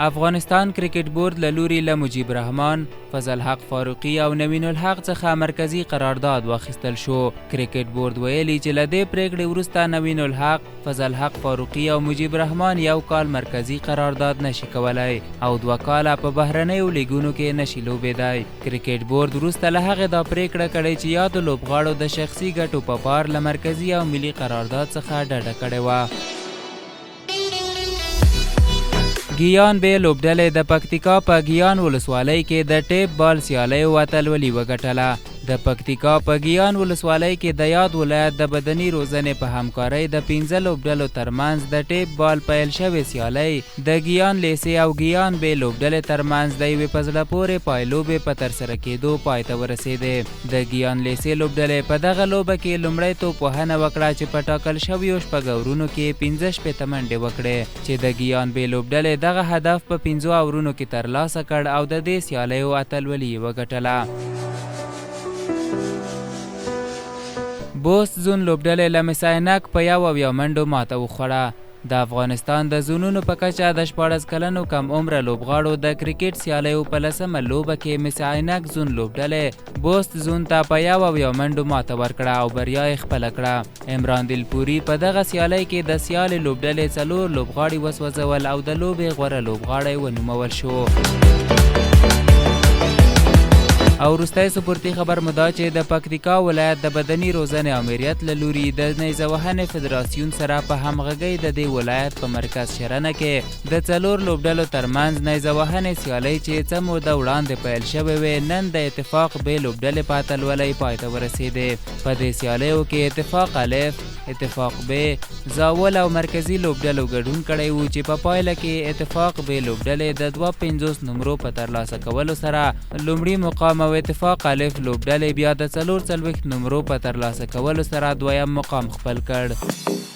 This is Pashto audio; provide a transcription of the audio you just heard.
افغانستان کرکټ بورډ له لوري له مجيب رحمان، فضل حق فاروقي او نوین الحق څخه مرکزی قرارداد واخیستل شو. کرکټ بورډ ویلي چې له دې پریکړې وروسته نوین الحق، فضل حق فاروقي او مجيب رحمان یو کال مرکزی قرارداد نشي کولای او 2 کاله په بهرنیو لیګونو کې نشي لوبېدای. کرکټ بورډ وروسته له هغې دا پریکړه کړې چې یادو لوبغاړو د شخصي ګټو په پار له مرکزی او ملي قرارداد څخه ډډه کړې وه. ګیان بې لوبډلې د پکتیکا په ګیان ولسوالۍ کې د ټیپ بال سیالیو اتلولي وګټله. د پکتیکا په ګیان ولسوالۍ کې د یاد ولایت د بدني روزنې په همکارۍ د 15 لوبډلو ترمنځ د ټیپ بال پیل شوې سیالۍ د ګیان لیسې او ګیان بې لوبډلې ترمنځ د یوې په زړه پورې پایلوبې په ترسره کېدو پای ته ورسېدې. د ګیان لیسې لوبډلې په دغه لوبه کې لومړی توپوهنه وکړه چې په ټاکل شویو شپږ اورونو کې 15 شپېته منډې وکړې چې د ګیان بې لوبډلې دغه هدف په 15 اورونو کې ترلاسه کړ او د دې سیالیو اتلولي وګټله. بوست زون لوبډلې له مساینک په 1 منډو ماته وخوړه. د افغانستان د زونونو په کچه د 14 کلنو کم عمره لوبغاړو د کرکټ سیالیو په 10مه لوبه کې مساینک زون لوبډلې بوست زون ته په 1 منډو ماته ورکړه او بریا یې خپله کړه. عمران دلپوري په دغه سیالۍ کې د سیالې لوبډلې 4 لوبغاړي وسوځول او د لوبې غوره لوبغاړی ونومول شو. او وروستی سپورتي خبر مو دا چې د پکتیکا ولایت د بدني روزنې امریت له لوري د نیزه وهنې فدراسیون سره په همغږۍ د دې ولایت په مرکز شرنه کې د 4 لوبډلو ترمنځ نیزه وهنې سیالۍ چې څه موده وړاندې پیل شوې وې نن د اتفاق بې لوبډلې په اتلولۍ پای ته ورسېدې. په دې سیالیو کې اتفاق الف، اتفاق ب، زاول او مرکزی لوبډلو ګډون کړی و چې په پایله کې اتفاق بې لوبډلې د 52 نمرو په ترلاسه کولو سره لومړي مقام او اتفاق الف لوبډلې بیا د 44 نمرو په ترلاسه کولو سره 2یم مقام خپل کړ.